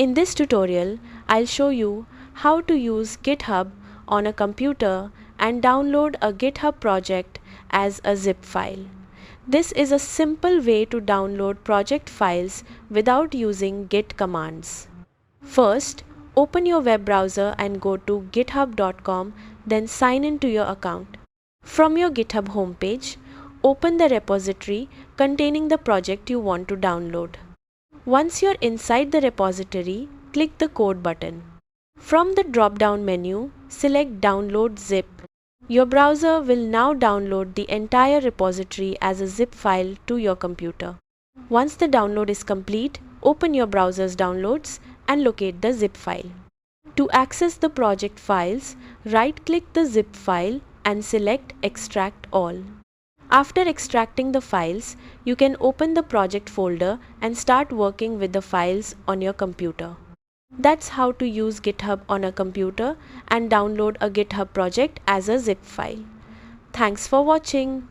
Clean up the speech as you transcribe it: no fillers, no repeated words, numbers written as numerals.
In this tutorial, I'll show you how to use GitHub on a computer and download a GitHub project as a zip file. This is a simple way to download project files without using Git commands. First, open your web browser and go to github.com, then sign in to your account. From your GitHub homepage, open the repository containing the project you want to download. Once you're inside the repository, click the code button. From the drop-down menu, select Download Zip. Your browser will now download the entire repository as a zip file to your computer. Once the download is complete, open your browser's downloads and locate the zip file. To access the project files, right-click the zip file and select Extract All. After extracting the files, you can open the project folder and start working with the files on your computer. That's how to use GitHub on a computer and download a GitHub project as a zip file. Thanks for watching.